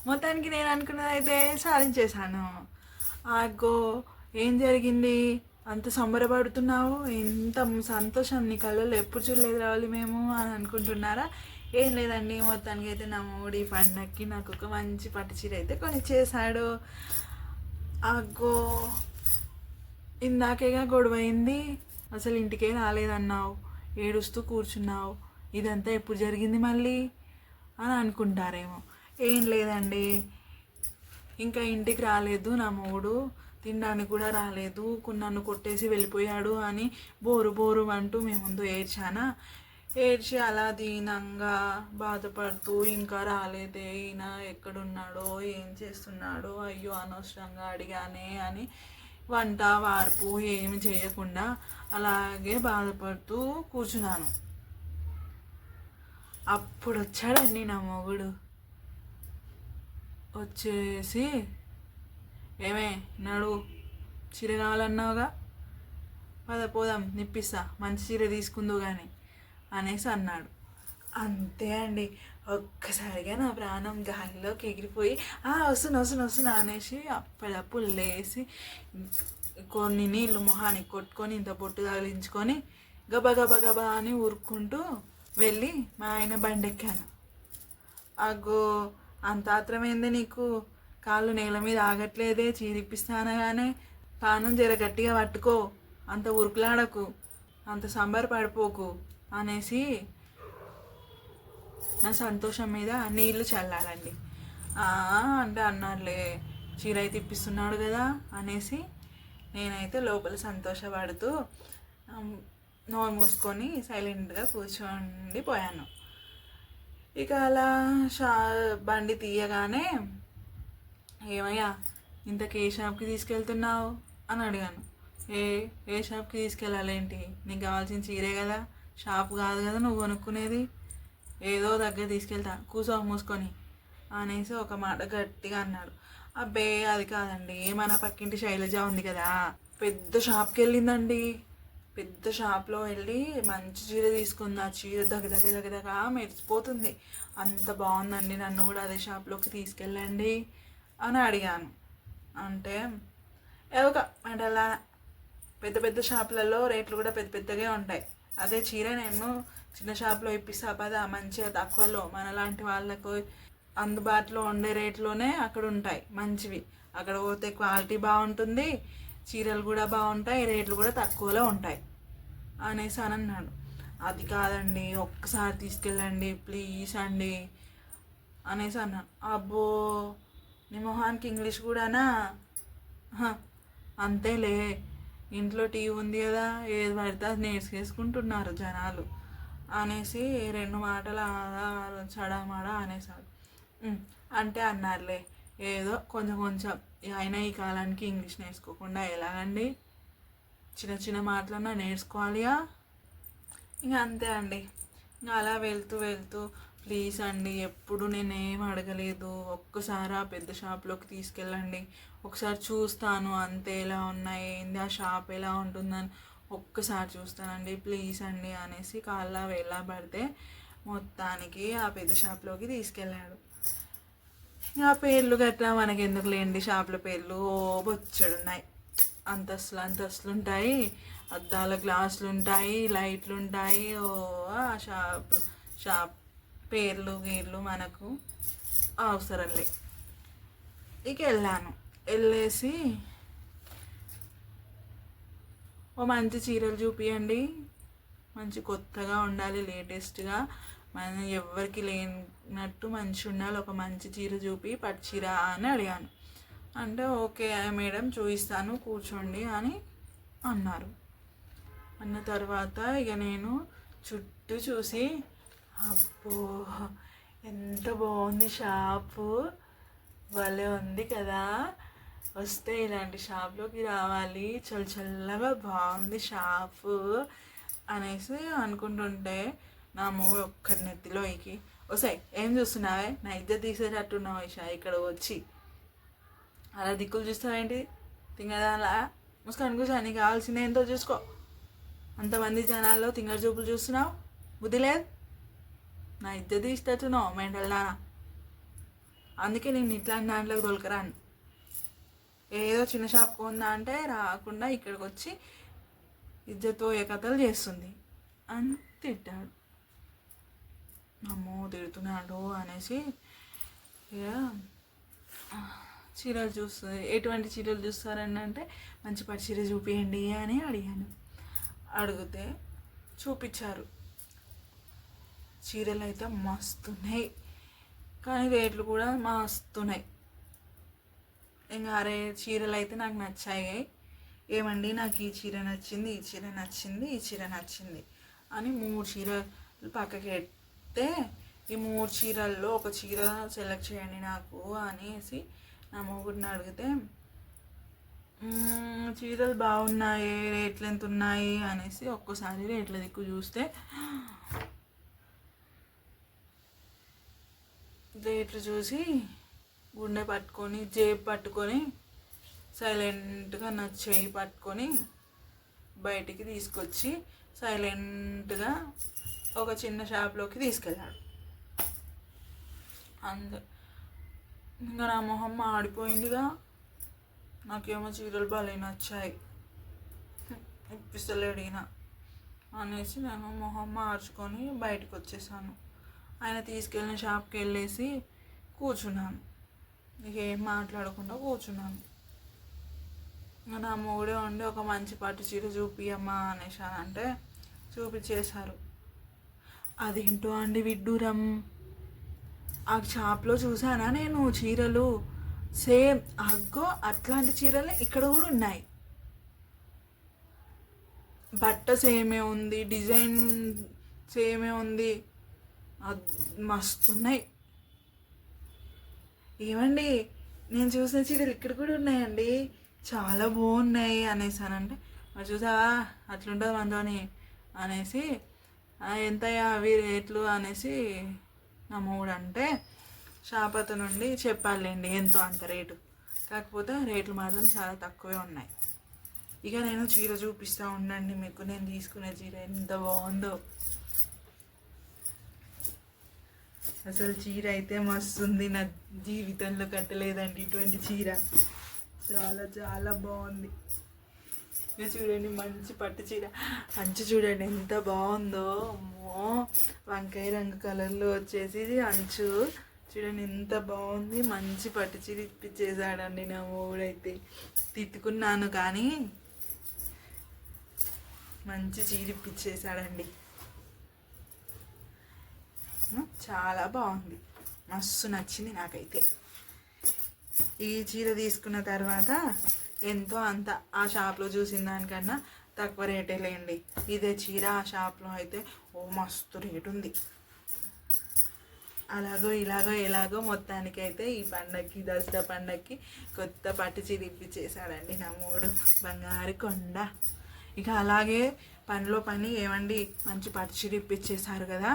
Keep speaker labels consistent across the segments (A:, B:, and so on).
A: మొత్తానికి నేను అనుకున్నది అయితే సాధించేశాను. ఆగో ఏం జరిగింది, అంత సంబరపడుతున్నావు, ఎంత సంతోషం నీ కళ్ళల్లో ఎప్పుడు చూడలేదు రావాలి మేము అని అనుకుంటున్నారా? ఏం లేదండి, మొత్తానికి అయితే నా మూడి పండక్కి నాకు ఒక మంచి పట్టు చీర అయితే కొనిచ్చేసాడు. అగ్గో ఇందాకేగా గొడవైంది, అసలు ఇంటికే రాలేదన్నావు, ఏడుస్తూ కూర్చున్నావు, ఇదంతా ఎప్పుడు జరిగింది మళ్ళీ అని అనుకుంటారేమో. ఏం లేదండి, ఇంకా ఇంటికి రాలేదు నా మూడు, తినడానికి కూడా రాలేదు, నన్ను కొట్టేసి వెళ్ళిపోయాడు అని బోరు బోరు అంటూ మీ ముందు ఏడ్చానా. ఏడ్చి అలా దీనంగా బాధపడుతూ ఇంకా రాలేదే, ఈయన ఎక్కడున్నాడో ఏం చేస్తున్నాడో, అయ్యో అనవసరంగా అడిగానే అని వంట వార్పు ఏమి చేయకుండా అలాగే బాధపడుతూ కూర్చున్నాను. అప్పుడు వచ్చాడండి నా మొగుడు. వచ్చేసి ఏమే నడు, చీర కావాలన్నావుగా, పద పోదాం నిప్పిస్తా, మంచి చీర తీసుకుందో కానీ అనేసి అన్నాడు. అంతే అండి, ఒక్కసారిగా నా ప్రాణం గాలిలోకి ఎగిరిపోయి వస్తున్నా అనేసి అప్పుడప్పుడు లేచి కొన్ని నీళ్ళు మొహానికి కొట్టుకొని ఇంత పొట్టు తగిలించుకొని గబా గబా గబా అని ఊరుకుంటూ వెళ్ళి మా ఆయన బండెక్కాను. అగో అంత ఆత్రమైంది నీకు, కాళ్ళు నేల మీద ఆగట్లేదే, చీరిప్పిస్తానగానే పానం జర గట్టిగా పట్టుకో, అంత ఉరుకులాడకు, అంత సంబరపడిపోకు అనేసి నా సంతోషం మీద నీళ్లు చల్లాలండి. అంటే అన్నారులే, చీర అయితే ఇప్పిస్తున్నాడు కదా అనేసి నేనైతే లోపల సంతోషపడుతూ నోరు మూసుకొని సైలెంట్గా కూర్చోండి పోయాను. ఇక అలా బండి తీయగానే ఏమయ్యా ఇంతకు ఏ షాప్కి తీసుకెళ్తున్నావు అని అడిగాను. ఏ షాప్కి తీసుకెళ్ళాలేంటి, నీకు కావాల్సిన చీరే కదా, షాప్ కాదు కదా నువ్వు కొనుక్కునేది, ఏదో దగ్గర తీసుకెళ్తా కూర్చో మూసుకొని అనేసి ఒక మాట గట్టిగా అన్నాడు. అబ్బే అది కాదండి, మన పక్కింటి శైలజ ఉంది కదా, పెద్ద షాప్కి వెళ్ళిందండి, పెద్ద షాప్లో వెళ్ళి మంచి చీర తీసుకుంది. ఆ చీర దగ్గర మెరిసిపోతుంది, అంత బాగుందండి, నన్ను కూడా అదే షాప్లోకి తీసుకెళ్ళండి అని అడిగాను. అంటే అంటే అలా పెద్ద పెద్ద షాపులలో రేట్లు కూడా పెద్ద పెద్దగా ఉంటాయి. అదే చీర నేను చిన్న షాప్లో ఇప్పిస్తా పదా, మంచిగా తక్కువలో మనలాంటి వాళ్ళకు అందుబాటులో ఉండే రేట్లోనే అక్కడ ఉంటాయి మంచివి. అక్కడ పోతే క్వాలిటీ బాగుంటుంది, చీరలు కూడా బాగుంటాయి, రేట్లు కూడా తక్కువలో ఉంటాయి అనేసి అని అన్నాడు. అది కాదండి, ఒక్కసారి తీసుకెళ్ళండి ప్లీజ్ అండి అనేసి అన్నాను. అబ్బో నీ మొహానికి ఇంగ్లీష్ కూడానా, అంతేలే, ఇంట్లో టీవీ ఉంది కదా, ఏది పడితే అది నేర్చేసుకుంటున్నారు జనాలు అనేసి రెండు మాటలు చడామాడా అనేసాడు. అంటే అన్నారులే, ఏదో కొంచెం కొంచెం, అయినా ఈ కాలానికి ఇంగ్లీష్ నేర్చుకోకుండా ఎలాగండి, చిన్న చిన్న మాటలన్నా నేర్చుకోవాలిగా. ఇంకా అంతే అండి, ఇంకా అలా వెళ్తూ ప్లీజ్ అండి, ఎప్పుడు నేనేం అడగలేదు, ఒక్కసారి ఆ పెద్ద షాప్లోకి తీసుకెళ్ళండి, ఒకసారి చూస్తాను అంతే, ఎలా ఉన్నాయి ఏంది, ఆ షాప్ ఎలా ఉంటుందని ఒక్కసారి చూస్తానండి ప్లీజ్ అండి అనేసి కాళ్ళ వేళ్ళ పడితే మొత్తానికి ఆ పెద్ద షాప్లోకి తీసుకెళ్ళాడు. ఆ పేర్లు గట్రా మనకి ఎందుకు లేండి, షాపుల పేర్లు బొచ్చడున్నాయి, అంతస్తులు ఉంటాయి, అద్దాల గ్లాసులు ఉంటాయి, లైట్లు ఉంటాయి, ఆ షాప్ పేర్లు గీర్లు మనకు అవసరంలే. ఇక వెళ్ళేసి ఓ మంచి చీరలు చూపియండి, మంచి కొత్తగా ఉండాలి, లేటెస్ట్గా, మన ఎవరికి లేనట్టు మంచి ఉండాలి, ఒక మంచి చీర చూపి పట్టు చీర అని అడిగాను. అంటే ఓకే మేడం చూపిస్తాను కూర్చోండి అని అన్నారు. అన్న తర్వాత ఇక నేను చుట్టూ చూసి అబ్బో ఎంత బాగుంది షాపు, భలే ఉంది కదా, వస్తే ఇలాంటి షాప్లోకి రావాలి, చల్లగా బాగుంది షాపు అనేసి అనుకుంటుంటే నా మూడు ఒక్కరి నెత్తిలో ఎక్కి, వస్తాయి ఏం చూస్తున్నావే, నా ఇద్దరు తీసేటట్టున్నావు ఇషా, ఇక్కడ వచ్చి అలా దిక్కులు చూస్తావేంటి, తింగదాలా ముసుకొని కూర్చో, నీకు కావాల్సింది ఏంటో చూసుకో, అంతమంది జనాల్లో తింగర చూపులు చూస్తున్నావు బుద్ధి లేదు. నా ఇద్దరు ఇష్టతున్నావు మెంటల్ నాన్న. అందుకే నేను ఇట్లాంటి దాంట్లోకి దొలకరాను. ఏదో చిన్న షాప్ కొందా అంటే రాకుండా ఇక్కడికి వచ్చి ఇజ్జతో ఏ కథలు చేస్తుంది అని తిట్టాడు. అమ్మో తిడుతున్నాడు అనేసి ఇక చీరలు చూస్తుంది. ఎటువంటి చీరలు చూస్తారని అంటే మంచి పట్టు చీర చూపించండి అని అడిగాను. అడిగితే చూపించారు. చీరలు అయితే మస్తున్నాయి, కానీ రేట్లు కూడా మస్తున్నాయి. ఇంకా అరే చీరలు అయితే నాకు నచ్చాయి, ఏమండి నాకు ఈ చీర నచ్చింది, ఈ చీర నచ్చింది, ఈ చీర నచ్చింది అని 3 చీరలు పక్కకి పెడితే ఈ 3 చీరల్లో ఒక చీర సెలెక్ట్ చేయండి నాకు అనేసి నా మొగుడిని అడిగితే చీరలు బాగున్నాయి, రేట్లు ఎంత ఉన్నాయి అనేసి ఒక్కసారి రేట్ల దిక్కు చూస్తే రేట్లు చూసి గుండె పట్టుకొని జేబు పట్టుకొని సైలెంట్గా నా చేయి పట్టుకొని బయటికి తీసుకొచ్చి సైలెంట్గా ఒక చిన్న షాప్లోకి తీసుకెళ్ళాడు. ఇంకా నా మొహం ఆడిపోయిందిగా. నాకేమో చీరలు బాగా నచ్చాయి, ఇప్పిస్తలేడు ఈయన అనేసి నేను మొహం మార్చుకొని బయటకు వచ్చేసాను. ఆయన తీసుకెళ్ళిన షాప్కి వెళ్ళేసి కూర్చున్నాను. ఇక ఏం మాట్లాడకుండా కూర్చున్నాను. ఇంకా నా మొగుడే ఉండి ఒక మంచి పట్టు చీర చూపియమ్మా అనేసానంటే చూపించేశారు. అదేంటో అండి విడ్డూరం, ఆ షాప్లో చూసానా నేను చీరలు సేమ్ అగ్గో అట్లాంటి చీరలే ఇక్కడ కూడా ఉన్నాయి. బట్ట సేమే ఉంది, డిజైన్ సేమే ఉంది, మస్తున్నాయి. ఏమండి నేను చూసిన చీరలు ఇక్కడ కూడా ఉన్నాయండి, చాలా బాగున్నాయి అనేసానంటే మరి చూసా అట్లుంటుంది మనతోని అనేసి ఎంతయ్యా అవి రేట్లు అనేసి నా మూడు అంటే షాప్ అతను నుండి చెప్పాలండి ఎంతో అంత రేటు, కాకపోతే రేట్లు మాత్రం చాలా తక్కువే ఉన్నాయి. ఇక నేను చీర చూపిస్తూ ఉండండి మీకు, నేను తీసుకునే చీర ఎంత బాగుందో. అసలు చీర అయితే మస్తుంది, నా జీవితంలో కట్టలేదండి ఇటువంటి చీర, చాలా చాలా బాగుంది. ఇక చూడండి మంచి పట్టు చీర, అంచు చూడండి ఎంత బాగుందో. అమ్మో వంకాయ రంగు కలర్లో వచ్చేసి అంచు చూడండి ఎంత బాగుంది. మంచి పట్టు చీర ఇప్పించేసాడండి నా మూడైతే. తిట్టుకున్నాను కానీ మంచి చీర ఇప్పించేసాడండి. చాలా బాగుంది, మస్తు నచ్చింది నాకైతే. ఈ చీర తీసుకున్న తర్వాత ఎంతో అంత ఆ షాప్లో చూసిన దానికన్నా తక్కువ రేటే లేండి. ఇదే చీర ఆ షాప్లో అయితే ఓ మస్తు రేటు ఉంది. అలాగో ఇలాగో ఎలాగో మొత్తానికి అయితే ఈ పండగకి దసరా పండగకి కొత్త పట్టు చీర ఇప్పించేసాడండి నా మూడు బంగారు కొండ. ఇక అలాగే పనిలో పని ఏమండి మంచి పట్టు చీర ఇప్పించేశారు కదా,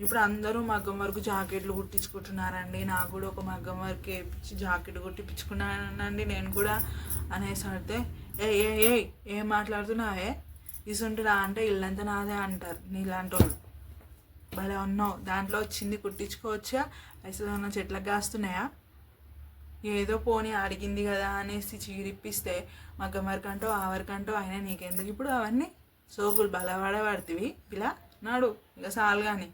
A: ఇప్పుడు అందరూ మగ్గం వరకు జాకెట్లు కుట్టించుకుంటున్నారండి. నాకు కూడా ఒక మగ్గం వరకు వేయించి జాకెట్ కుట్టించుకున్నానండి నేను కూడా అనేసి అడితే ఏం మాట్లాడుతున్నావే ఇసుంటురా అంటే ఇల్లంతా నాదే అంటారు నీలాంటి వాళ్ళు. భలే ఉన్నావు, దాంట్లో వచ్చింది కుట్టించుకోవచ్చా, పైసలు ఉన్న చెట్లకు కాస్తున్నాయా, ఏదో పోనీ అడిగింది కదా అనేసి చీరిప్పిస్తే మగ్గం వరకు అంటూ ఆ వరకు అంటూ అయినా నీకెందుకు ఇప్పుడు అవన్నీ సోకులు బలపడబడుతుంది. ఇలా నాడు ఇక చాలు కానీ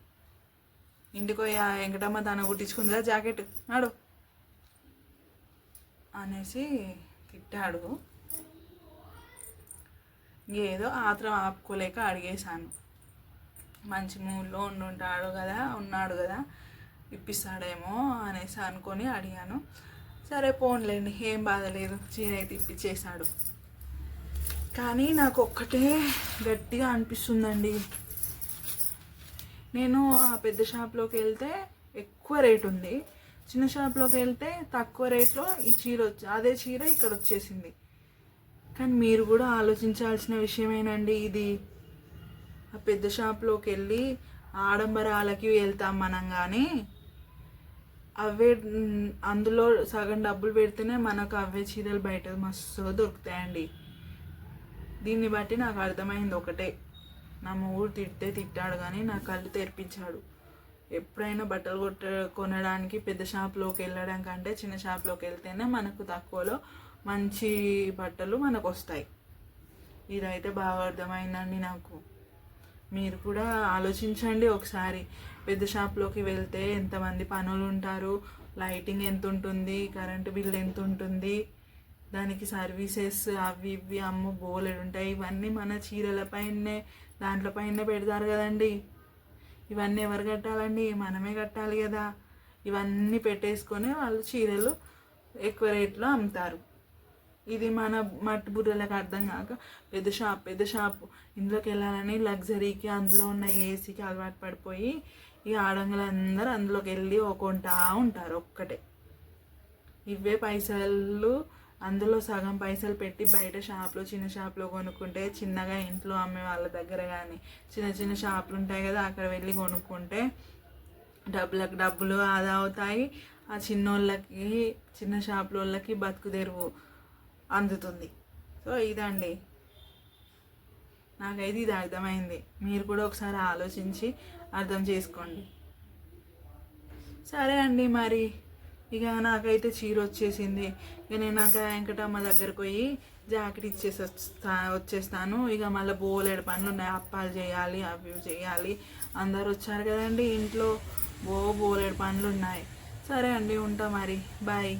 A: ఇంటికి పోయి ఆ వెంకటమ్మ తను కుట్టించుకుందా జాకెట్ నాడు అనేసి తిట్టాడు. ఏదో ఆత్రం ఆపుకోలేక అడిగేశాను. మంచి మూడ్లో ఉన్నాడు కదా ఇప్పిస్తాడేమో అనేసి అనుకొని అడిగాను. సరే పోన్లేండి ఏం బాధ లేదు, చీర అయితే ఇప్పించేశాడు. కానీ నాకు ఒక్కటే గట్టిగా అనిపిస్తుందండి, నేను ఆ పెద్ద షాప్లోకి వెళ్తే ఎక్కువ రేట్ ఉంది, చిన్న షాప్లోకి వెళ్తే తక్కువ రేట్లో ఈ చీర అదే చీర ఇక్కడ వచ్చేసింది. కానీ మీరు కూడా ఆలోచించాల్సిన విషయమేనండి ఇది. ఆ పెద్ద షాప్లోకి వెళ్ళి ఆడంబరాలకి వెళ్తాం మనం, కానీ అవే అందులో సగం డబ్బులు పెడితేనే మనకు అవే చీరలు బయట మస్తు దొరుకుతాయండి. దీన్ని బట్టి నాకు అర్థమైంది ఒకటే, నా మొగుడు తిట్టాడు కానీ నా కళ్ళు తెరిపించాడు. ఎప్పుడైనా బట్టలు కొనడానికి పెద్ద షాప్లోకి వెళ్ళడం కంటే చిన్న షాప్లోకి వెళ్తేనే మనకు తక్కువలో మంచి బట్టలు మనకు వస్తాయి. ఇదైతే బాగా అర్థమైందండి నాకు. మీరు కూడా ఆలోచించండి ఒకసారి. పెద్ద షాప్లోకి వెళ్తే ఎంతమంది పనులు ఉంటారు, లైటింగ్ ఎంత ఉంటుంది, కరెంటు బిల్ ఎంత ఉంటుంది, దానికి సర్వీసెస్ అవి ఇవి అమ్మ బోలెడు ఉంటాయి. ఇవన్నీ మన చీరలపైనే దాంట్లోపైనే పెడతారు కదండి. ఇవన్నీ ఎవరు కట్టాలండి? మనమే కట్టాలి కదా. ఇవన్నీ పెట్టేసుకొని వాళ్ళు చీరలు ఎక్కువ రేట్లో అమ్ముతారు. ఇది మన మట్టి బుర్రలకు అర్థం కాక పెద్ద షాపు ఇందులోకి వెళ్ళాలని లగ్జరీకి అందులో ఉన్న ఏసీకి అలవాటు పడిపోయి ఈ ఆడంగులందరూ అందులోకి వెళ్ళి కొంటా ఉంటారు ఒక్కటే. ఇవే పైసలు అందులో సగం పైసలు పెట్టి బయట షాప్లో చిన్న షాప్లో కొనుక్కుంటే, చిన్నగా ఇంట్లో అమ్మే వాళ్ళ దగ్గర కానీ చిన్న షాపులు ఉంటాయి కదా, అక్కడ వెళ్ళి కొనుక్కుంటే డబ్బులు ఆదా అవుతాయి. ఆ చిన్నోళ్ళకి చిన్న షాపుల వాళ్ళకి బతుకు తెరువు అందుతుంది. సో ఇదండి, నాకైతే ఇది అర్థమైంది. మీరు కూడా ఒకసారి ఆలోచించి అర్థం చేసుకోండి. సరే అండి, మరి ఇక నాకైతే చీర వచ్చేసింది. ఇక నేను వెంకటమ్మ దగ్గరకు పోయి జాకెట్ ఇచ్చేసి వచ్చేస్తాను. ఇక మళ్ళీ బోలెడు పనులు ఉన్నాయి, అప్పాలు చేయాలి, అవి చేయాలి. అందరు వచ్చారు కదండి ఇంట్లో, బోలెడు పనులు ఉన్నాయి. సరే అండి, ఉంటా మరి, బాయ్.